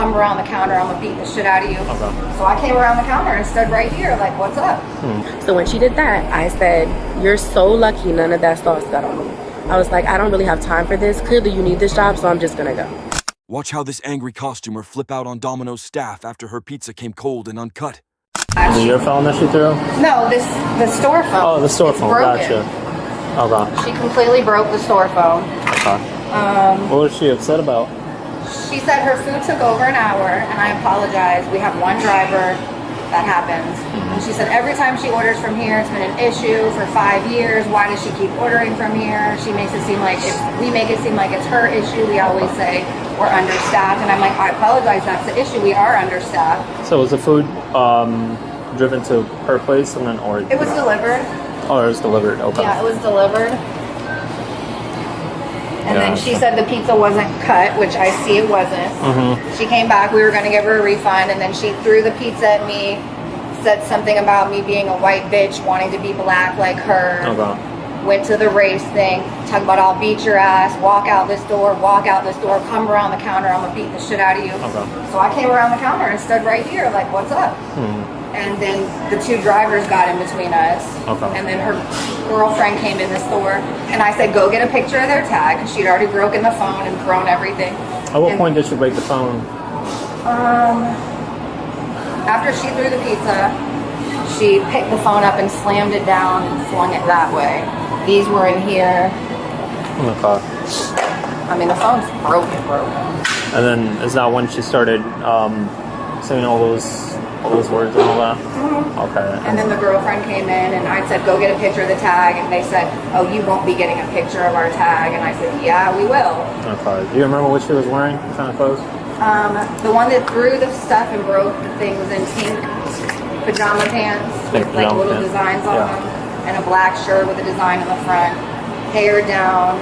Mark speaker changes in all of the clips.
Speaker 1: come around the counter, I'm gonna beat the shit out of you.
Speaker 2: Okay.
Speaker 1: So I came around the counter and stood right here, like, what's up?
Speaker 3: So when she did that, I said, you're so lucky none of that sauce got on me. I was like, I don't really have time for this. Clearly you need this job, so I'm just gonna go.
Speaker 4: Watch how this angry costumer flip out on Domino's staff after her pizza came cold and uncut.
Speaker 2: Is it your phone that she threw?
Speaker 1: No, the store phone.
Speaker 2: Oh, the store phone.
Speaker 1: Broken.
Speaker 2: Gotcha. Okay.
Speaker 1: She completely broke the store phone.
Speaker 2: Okay. What was she upset about?
Speaker 1: She said her food took over an hour, and I apologize. We have one driver. That happens. And she said every time she orders from here, it's been an issue for 5 years. Why does she keep ordering from here? She makes it seem like if we make it seem like it's her issue, we always say we're understaffed. And I'm like, I apologize, that's the issue. We are understaffed.
Speaker 2: So was the food driven to her place and then, or?
Speaker 1: It was delivered.
Speaker 2: Oh, it was delivered. Okay.
Speaker 1: Yeah, it was delivered. And then she said the pizza wasn't cut, which I see it wasn't. She came back, we were going to give her a refund, and then she threw the pizza at me, said something about me being a white bitch, wanting to be black like her.
Speaker 2: Okay.
Speaker 1: Went to the race thing, talking about I'll beat your ass, walk out this door, come around the counter, I'm going to beat the shit out of you.
Speaker 2: Okay.
Speaker 1: So I came around the counter and stood right here, like, what's up? And then the two drivers got in between us.
Speaker 2: Okay.
Speaker 1: And then her girlfriend came in the store, and I said, go get a picture of their tag, because she'd already broken the phone and thrown everything.
Speaker 2: At what point did she break the phone?
Speaker 1: After she threw the pizza, she picked the phone up and slammed it down and flung it that way. These were in here.
Speaker 2: Okay.
Speaker 1: I mean, the phone's broken.
Speaker 2: And then is that when she started saying all those words and all that? Okay.
Speaker 1: And then the girlfriend came in, and I said, go get a picture of the tag, and they said, oh, you won't be getting a picture of our tag. And I said, yeah, we will.
Speaker 2: Okay. Do you remember what she was wearing? What kind of clothes?
Speaker 1: The one that threw the stuff and broke the thing was in pink pajama pants with like little designs on them, and a black shirt with a design on the front, hair down,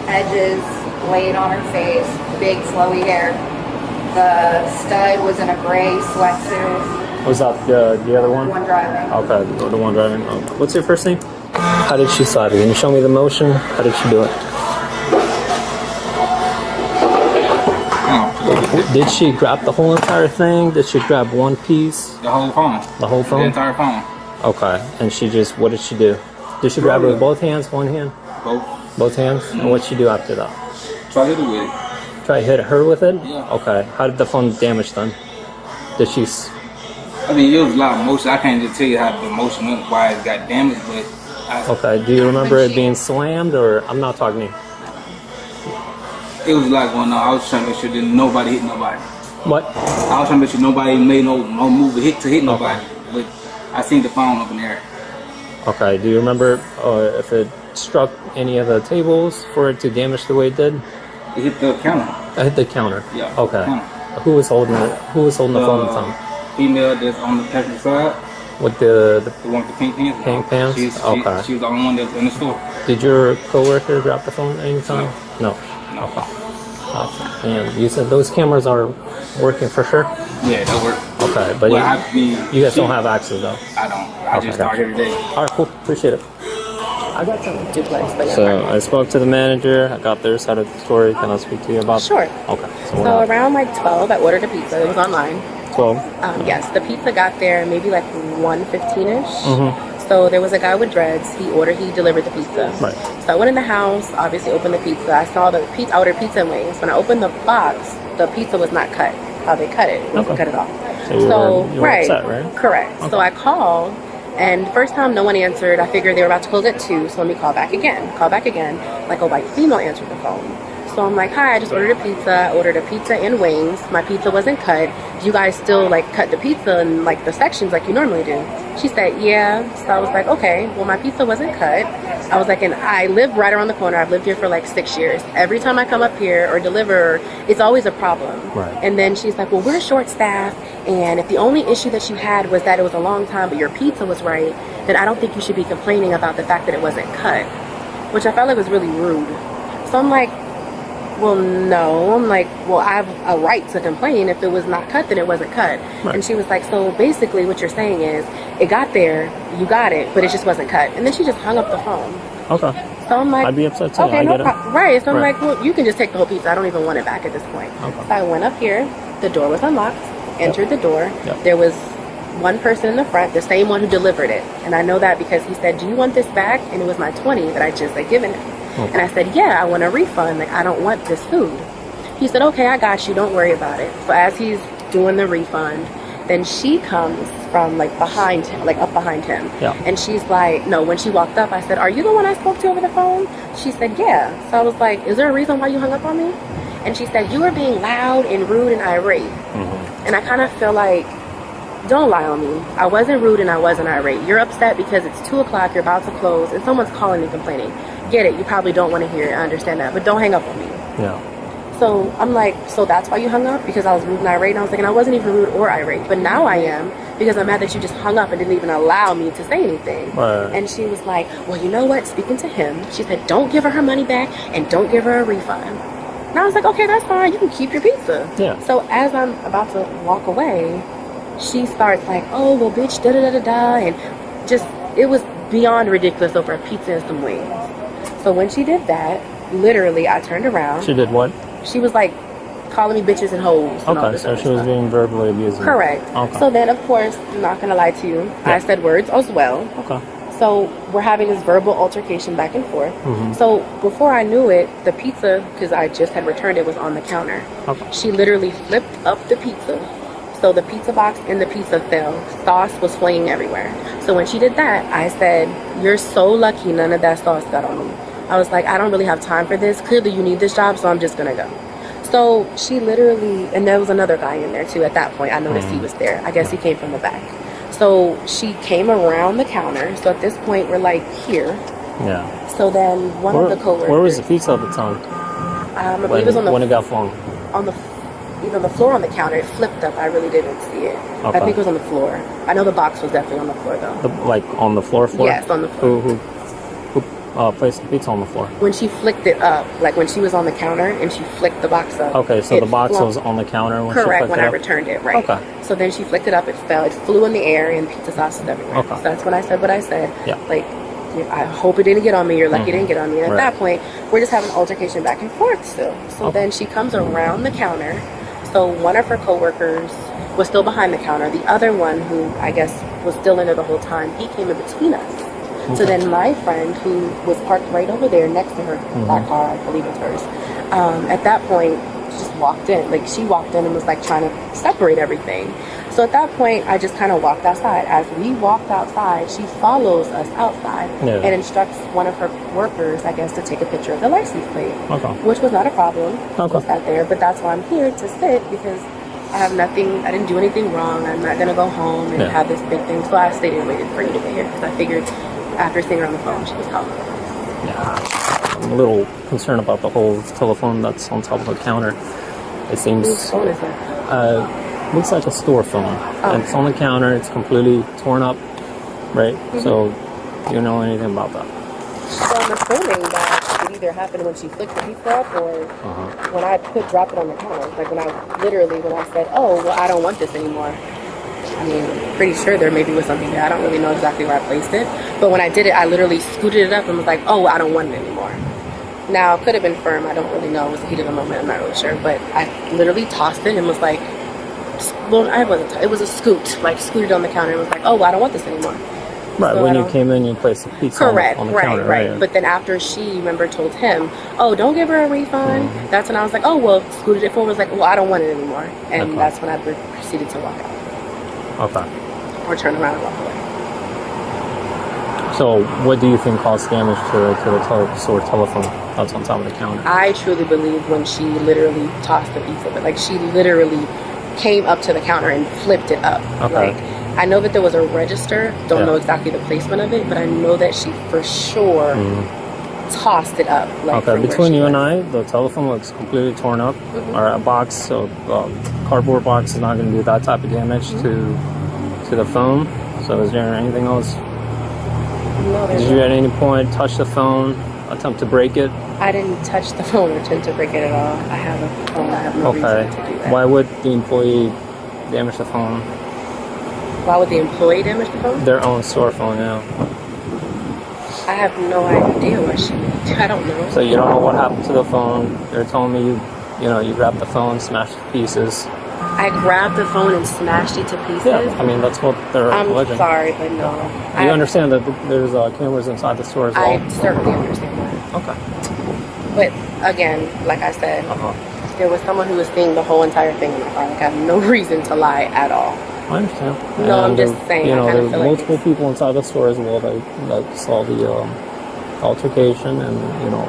Speaker 1: edges laid on her face, big flowy hair. The stud was in a gray sweatsuit.
Speaker 2: Was that the other one?
Speaker 1: The one driving.
Speaker 2: Okay, the one driving. What's your first name? How did she slide it? Can you show me the motion? How did she do it? Did she grab the whole entire thing? Did she grab one piece?
Speaker 5: The whole phone.
Speaker 2: The whole phone?
Speaker 5: The entire phone.
Speaker 2: Okay, and she just, what did she do? Did she grab it with both hands, one hand?
Speaker 5: Both.
Speaker 2: Both hands? And what'd she do after that?
Speaker 5: Try to hit it with it.
Speaker 2: Try to hit her with it?
Speaker 5: Yeah.
Speaker 2: Okay, how did the phone damage then? Did she...
Speaker 5: I mean, it was a lot of motion. I can't just tell you how the motion went, why it got damaged, but...
Speaker 2: Okay, do you remember it being slammed, or... I'm not talking to you.
Speaker 5: It was a lot going on. I was trying to make sure that nobody hit nobody.
Speaker 2: What?
Speaker 5: I was trying to make sure nobody made no move to hit nobody. But I seen the phone up in the air.
Speaker 2: Okay, do you remember if it struck any of the tables for it to damage the way it did?
Speaker 5: It hit the counter.
Speaker 2: It hit the counter?
Speaker 5: Yeah.
Speaker 2: Okay.
Speaker 5: Counter.
Speaker 2: Who was holding it? Who was holding the phone at the time?
Speaker 5: Female that's on the passenger side.
Speaker 2: With the
Speaker 5: one with the pink pants?
Speaker 2: Pink pants?
Speaker 5: Okay. She was the only one that was in the store.
Speaker 2: Did your coworker drop the phone at any time?
Speaker 5: No.
Speaker 2: Okay. And you said those cameras are working for sure?
Speaker 5: Yeah, that work.
Speaker 2: Okay, but you guys don't have access though?
Speaker 5: I don't. I just start every day.
Speaker 2: Alright, cool. Appreciate it.
Speaker 3: I got some duplex. But
Speaker 2: so I spoke to the manager. I got their side of the story. Can I speak to you about
Speaker 3: Sure.
Speaker 2: Okay.
Speaker 3: So around like 12, I ordered a pizza. It was online.
Speaker 2: 12?
Speaker 3: Yes, the pizza got there maybe like 1:15ish. So there was a guy with dreads. He delivered the pizza.
Speaker 2: Right.
Speaker 3: So I went in the house, obviously opened the pizza. I saw the pizza. I ordered pizza and wings. When I opened the box, the pizza was not cut. How they cut it wasn't cut at all.
Speaker 2: So you were upset, right?
Speaker 3: Correct. Okay. So I called, and the first time no one answered. I figured they were about to close at 2, so let me call back again. Like a white female answered the phone. So I'm like, hi, I just ordered a pizza. I ordered a pizza and wings. My pizza wasn't cut. Do you guys still like cut the pizza in like the sections like you normally do? She said, yeah. So I was like, okay, well my pizza wasn't cut. I was like, and I live right around the corner. I've lived here for like 6 years. Every time I come up here or deliver, it's always a problem.
Speaker 2: Right.
Speaker 3: And then she's like, well, we're short staffed. And if the only issue that you had was that it was a long time, but your pizza was right, then I don't think you should be complaining about the fact that it wasn't cut, which I felt like was really rude. So I'm like, well, no. I'm like, well, I have a right to complain. If it was not cut, then it wasn't cut. Right. And she was like, so basically what you're saying is it got there, you got it, but it just wasn't cut. And then she just hung up the phone.
Speaker 2: Okay.
Speaker 3: So I'm like,
Speaker 2: I'd be upset too.
Speaker 3: Okay,
Speaker 2: I
Speaker 3: no
Speaker 2: get it.
Speaker 3: Right. So I'm like, well, you can just take the whole pizza. I don't even want it back at this point.
Speaker 2: Okay.
Speaker 3: So I went up here The door was unlocked. Entered the door.
Speaker 2: Yep.
Speaker 3: There was one person in the front, the same one who delivered it. And I know that because he said, do you want this back? And it was my 20 that I just had given him.
Speaker 2: Okay.
Speaker 3: And I said, yeah, I want a refund. Like, I don't want this food. He said, okay, I got you. Don't worry about it. So as he's doing the refund, then she comes from like behind him, like up behind him.
Speaker 2: Yeah.
Speaker 3: And she's like, no, when she walked up, I said, are you the one I spoke to over the phone? She said, yeah. So I was like, is there a reason why you hung up on me? And she said, you were being loud and rude and irate. And I kind of feel like, don't lie on me. I wasn't rude and I wasn't irate. You're upset because it's 2 o'clock, you're about to close, and someone's calling and complaining. Get it, you probably don't want to hear it, I understand that, but don't hang up on me.
Speaker 2: Yeah.
Speaker 3: So I'm like, so that's why you hung up? Because I was rude and irate? And I was like, and I wasn't even rude or irate, but now I am, because I'm mad that you just hung up and didn't even allow me to say anything.
Speaker 2: Right.
Speaker 3: And she was like, well, you know what, speaking to him, she said, don't give her money back and don't give her a refund. And I was like, okay, that's fine, you can keep your pizza.
Speaker 2: Yeah.
Speaker 3: So as I'm about to walk away, she starts like, oh, well, bitch, da-da-da-da-da, and just, it was beyond ridiculous over a pizza and some wings. So when she did that, literally, I turned around.
Speaker 2: She did what?
Speaker 3: She was like, calling me bitches and hoes. And all
Speaker 2: Okay,
Speaker 3: this
Speaker 2: so
Speaker 3: other
Speaker 2: she was
Speaker 3: stuff.
Speaker 2: being verbally abusive.
Speaker 3: Correct.
Speaker 2: Okay.
Speaker 3: So then, of course, I'm not going to lie to you, I said words as well.
Speaker 2: Okay.
Speaker 3: So we're having this verbal altercation back and forth.
Speaker 2: Mm-hmm.
Speaker 3: So before I knew it, the pizza, because I just had returned it, was on the counter.
Speaker 2: Okay.
Speaker 3: She literally flipped up the pizza. So the pizza box and the pizza fell. Sauce was flaying everywhere. So when she did that, I said, you're so lucky none of that sauce got on me. I was like, I don't really have time for this. Clearly you need this job, so I'm just going to go. So she literally, and there was another guy in there too at that point. I noticed he was there. I guess he came from the back. So she came around the counter. So at this point, we're like here.
Speaker 2: Yeah.
Speaker 3: So then one of the coworkers.
Speaker 2: Where was the pizza at the time?
Speaker 3: I believe it was on the
Speaker 2: when it got flung.
Speaker 3: on the either the floor on the counter. It flipped up. I really didn't see it.
Speaker 2: Okay.
Speaker 3: I think it was on the floor. I know the box was definitely on the floor though.
Speaker 2: Like on the floor?
Speaker 3: Yes, on the floor.
Speaker 2: Who placed the pizza on the floor?
Speaker 3: When she flicked it up, like when she was on the counter and she flicked the box up.
Speaker 2: Okay, so
Speaker 3: it
Speaker 2: the box
Speaker 3: flung-
Speaker 2: was on the counter when she
Speaker 3: correct
Speaker 2: flicked
Speaker 3: when
Speaker 2: it
Speaker 3: I
Speaker 2: up?
Speaker 3: returned it, right?
Speaker 2: Okay.
Speaker 3: So then she flicked it up. It fell. It flew in the air and pizza sauce was everywhere.
Speaker 2: Okay.
Speaker 3: So that's when I said what I said.
Speaker 2: Yeah.
Speaker 3: Like, I hope it didn't get on me. You're lucky it didn't get on me. And at
Speaker 2: Right.
Speaker 3: that point, we're just having an altercation back and forth still. So
Speaker 2: Okay.
Speaker 3: then she comes around the counter. So one of her coworkers was still behind the counter. The other one, who I guess was still in there the whole time, he came in between us. So then my friend, who was parked right over there next to her, that car, I believe it's hers, at that point, she just walked in. Like, she walked in and was like trying to separate everything. So at that point, I just kind of walked outside. As we walked outside, she follows us outside and instructs one of her workers, I guess, to take a picture of the license plate, which was not a problem.
Speaker 2: Okay.
Speaker 3: I sat there, but that's why I'm here, to sit, because I have nothing, I didn't do anything wrong. I'm not going to go home and have this big thing. So I stayed and waited for you to get here, because I figured after seeing her on the phone, she was calling.
Speaker 2: Yeah. I'm a little concerned about the whole telephone that's on top of the counter. It seems...
Speaker 3: Whose phone is that?
Speaker 2: Looks like a store phone.
Speaker 3: Oh.
Speaker 2: It's on the counter. It's completely torn up, right? So, do you know anything about that?
Speaker 3: So I'm assuming that it either happened when she flicked the pizza up or when I dropped it on the counter. Like when I said, oh, well, I don't want this anymore. I mean, pretty sure there maybe was something there. I don't really know exactly where I placed it. But when I did it, I literally scooted it up and was like, oh, I don't want it anymore. Now, it could have been firm. I don't really know. It was the heat of the moment. I'm not really sure. But I literally tossed it and was like, well, it was a scoot. Like, scooted on the counter and was like, oh, I don't want this anymore.
Speaker 2: Right,
Speaker 3: So
Speaker 2: when you came in, you placed the pizza on the counter, right?
Speaker 3: But then after she, remember, told him, oh, don't give her a refund. That's when I was like, oh, well, scooted it forward. Was like, well, I don't want it anymore. And that's when I proceeded to walk out.
Speaker 2: Okay.
Speaker 3: Or turn around and walk away.
Speaker 2: So, what do you think caused damage to the store telephone that's on top of the counter?
Speaker 3: I truly believe when she literally tossed the pizza, but like she literally came up to the counter and flipped it up.
Speaker 2: Okay.
Speaker 3: Like, I know that there was a register. Don't know exactly the placement of it, but I know that she for sure tossed it up. Like,
Speaker 2: okay, between you and I, the telephone looks completely torn up. Or a box, so cardboard box is not going to do that type of damage to the phone. So is there anything else?
Speaker 3: No,
Speaker 2: Did you at any point touch the phone, attempt to break it?
Speaker 3: I didn't touch the phone or attempt to break it at all. I have a phone. I have no reason to do that.
Speaker 2: Why would the employee damage the phone?
Speaker 3: Why would the employee damage the phone?
Speaker 2: Their own store phone, yeah.
Speaker 3: I have no idea what she did. I don't know.
Speaker 2: So you don't know what happened to the phone. You're telling me you grabbed the phone, smashed it to pieces.
Speaker 3: I grabbed the phone and smashed it to pieces.
Speaker 2: Yeah, I mean, that's what they're
Speaker 3: I'm
Speaker 2: alleging.
Speaker 3: sorry, but no.
Speaker 2: You understand that there's cameras inside the store as well?
Speaker 3: I certainly understand that.
Speaker 2: Okay.
Speaker 3: But again, like I said,
Speaker 2: Uh-huh.
Speaker 3: there was someone who was seeing the whole entire thing in the car. Like, I have no reason to lie at all.
Speaker 2: I understand.
Speaker 3: No, I'm
Speaker 2: And
Speaker 3: just saying,
Speaker 2: You
Speaker 3: I
Speaker 2: know,
Speaker 3: kinda
Speaker 2: there's
Speaker 3: feel like
Speaker 2: multiple people inside the store as well that saw the altercation and, you know,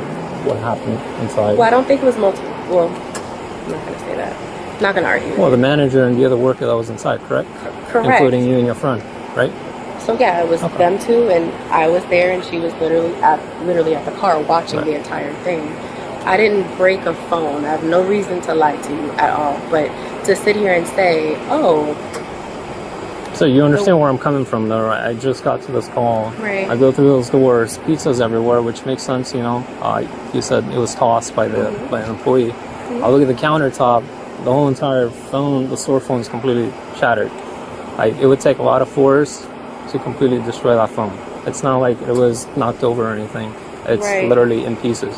Speaker 2: what happened inside.
Speaker 3: Well, I don't think it was multiple. Well, I'm not going to say that. I'm not going to argue.
Speaker 2: Well, the manager and the other worker that was inside, correct?
Speaker 3: Correct.
Speaker 2: Including you and your friend, right?
Speaker 3: So yeah, it was
Speaker 2: Okay.
Speaker 3: them two, and I was there, and she was literally at the car watching the entire thing. I didn't break a phone. I have no reason to lie to you at all. But to sit here and say, oh,
Speaker 2: So you understand where I'm coming from, though, right? I just got to this call.
Speaker 3: Right.
Speaker 2: I go through those doors, pizza's everywhere, which makes sense, you know. You said it was tossed by an employee. I look at the countertop, the whole entire phone, the store phone is completely shattered. It would take a lot of force to completely destroy that phone. It's not like it was knocked over or anything. It's
Speaker 3: Right.
Speaker 2: literally in pieces.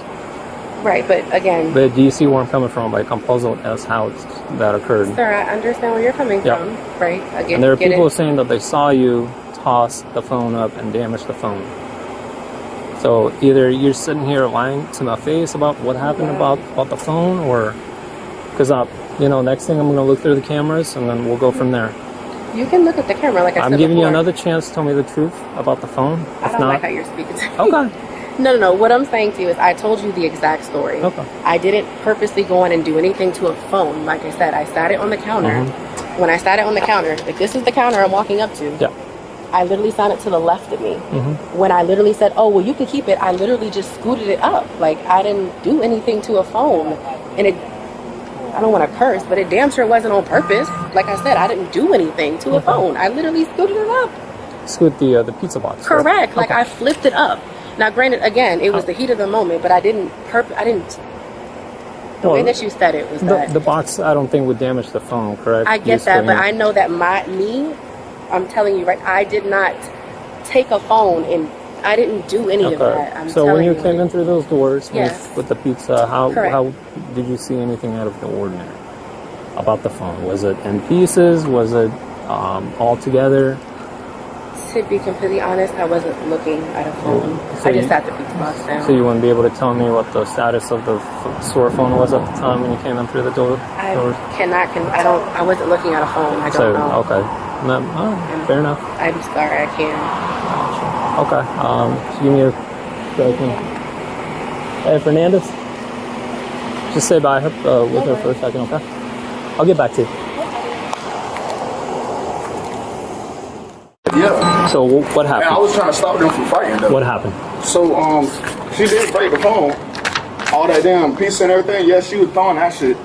Speaker 3: right, but again,
Speaker 2: But do you see where I'm coming from? Like, I'm puzzled as how that occurred.
Speaker 3: sir, I understand where you're coming
Speaker 2: Yeah.
Speaker 3: from, right? Again,
Speaker 2: And there are
Speaker 3: get
Speaker 2: people
Speaker 3: it.
Speaker 2: saying that they saw you toss the phone up and damage the phone. So either you're sitting here lying to my face about what happened about the phone, or because you know, next thing I'm gonna look through the cameras and then we'll go from there.
Speaker 3: You can look at the camera, like I said
Speaker 2: I'm giving you
Speaker 3: before.
Speaker 2: another chance to tell me the truth about the phone.
Speaker 3: I
Speaker 2: If
Speaker 3: don't like
Speaker 2: not,
Speaker 3: how you're speaking to me.
Speaker 2: okay,
Speaker 3: No. What I'm saying to you is I told you the exact story.
Speaker 2: Okay.
Speaker 3: I didn't purposely go in and do anything to a phone. Like I said, I sat it on the counter. When I sat it on the counter, if this is the counter I'm walking up to,
Speaker 2: yeah,
Speaker 3: I literally sat it to the left of me. When I literally said, oh, well, you can keep it, I literally just scooted it up. Like, I didn't do anything to a phone. And I don't want to curse, but it damn sure wasn't on purpose. Like I said, I didn't do anything to a phone. I literally scooted it up.
Speaker 2: scoot the pizza box.
Speaker 3: Correct. Like,
Speaker 2: Okay.
Speaker 3: I flipped it up. Now, granted, again, it was the heat of the moment, but I didn't. The way that you said it was that.
Speaker 2: The box, I don't think would damage the phone, correct?
Speaker 3: I
Speaker 2: You
Speaker 3: get that, but
Speaker 2: screen it.
Speaker 3: I know that I'm telling you, right? I did not take a phone and I didn't do any of that. I'm
Speaker 2: So when
Speaker 3: telling
Speaker 2: you came in through those doors
Speaker 3: Yes.
Speaker 2: with the pizza,
Speaker 3: Correct.
Speaker 2: how did you see anything out of the ordinary about the phone? Was it in pieces? Was it all together?
Speaker 3: To be completely honest, I wasn't looking at a phone.
Speaker 2: So
Speaker 3: I just
Speaker 2: you-
Speaker 3: sat the pizza box down.
Speaker 2: So you wouldn't be able to tell me what the status of the store phone was at the time when you came in through the doors?
Speaker 3: I I wasn't looking at a phone. I don't know.
Speaker 2: Okay. No, fair enough.
Speaker 3: I'm sorry, I can't.
Speaker 2: Okay. Just give me a second. Hey, Fernandez. Just say bye with her for a second, okay? I'll get back to you.
Speaker 6: Yeah.
Speaker 2: So what
Speaker 6: And I
Speaker 2: happened?
Speaker 6: was trying to stop them from fighting though.
Speaker 2: What happened?
Speaker 6: So she did break the phone. All that damn pizza and everything. Yeah, she was throwing that shit.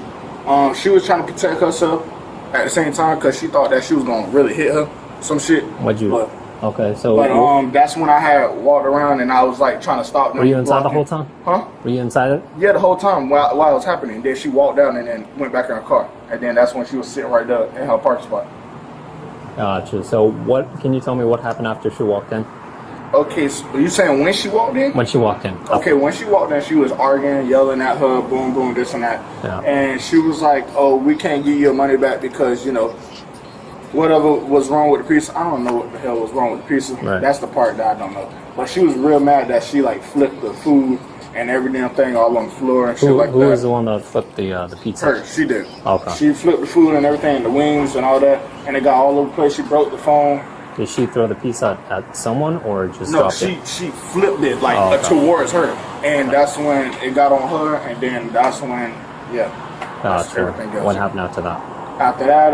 Speaker 6: She was trying to protect herself at the same time because she thought that she was gonna really hit her. Some shit.
Speaker 2: What'd you?
Speaker 6: But,
Speaker 2: Okay, so
Speaker 6: but that's when I had walked around and I was like trying to stop them.
Speaker 2: were you inside the
Speaker 6: blocking.
Speaker 2: whole time?
Speaker 6: Huh?
Speaker 2: Were you inside it?
Speaker 6: Yeah, the whole time while it was happening. Then she walked down and then went back in her car. And then that's when she was sitting right there in her parking spot.
Speaker 2: Gotcha. So what? Can you tell me what happened after she walked in?
Speaker 6: Okay, so you saying when she walked in?
Speaker 2: When she walked in?
Speaker 6: Okay, when she walked in, she was arguing, yelling at her, boom, boom, this and that.
Speaker 2: Yeah.
Speaker 6: And she was like, oh, we can't give you your money back because, you know, whatever was wrong with the pizza. I don't know what the hell was wrong with the pizza.
Speaker 2: Right.
Speaker 6: That's the part that I don't know. But she was real mad that she, like, flipped the food and every damn thing all on the floor and shit like
Speaker 2: Who
Speaker 6: that.
Speaker 2: was the one that flipped the pizza?
Speaker 6: Her, she did.
Speaker 2: Okay.
Speaker 6: She flipped the food and everything, the wings and all that, and it got all over the place. She broke the phone.
Speaker 2: Did she throw the pizza at someone or just
Speaker 6: No,
Speaker 2: dropped
Speaker 6: she
Speaker 2: it?
Speaker 6: flipped it like
Speaker 2: Oh, okay.
Speaker 6: towards her, and that's when it got on her, and then that's when
Speaker 2: Gotcha.
Speaker 6: everything goes.
Speaker 2: What happened after that?
Speaker 6: After that,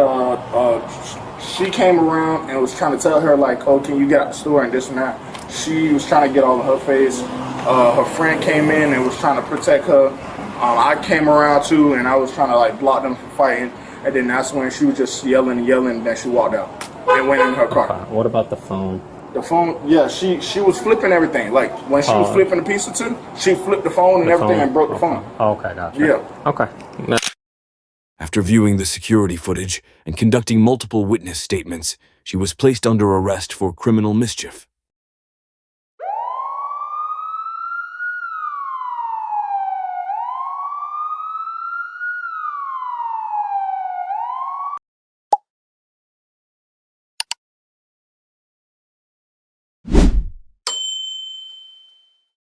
Speaker 6: she came around and was trying to tell her like, "Oh, can you get out the store and this and that." She was trying to get all in her face. Her friend came in and was trying to protect her. I came around too, and I was trying to like block them from fighting. And then that's when she was just yelling and yelling, and then she walked out and went in her car.
Speaker 2: What about the phone?
Speaker 6: The phone, yeah, she was flipping everything. Like when she was flipping the pizza too, she flipped the phone and everything and broke the phone.
Speaker 2: Okay, gotcha.
Speaker 6: Yeah.
Speaker 2: Okay.
Speaker 4: After viewing the security footage and conducting multiple witness statements, she was placed under arrest for criminal mischief.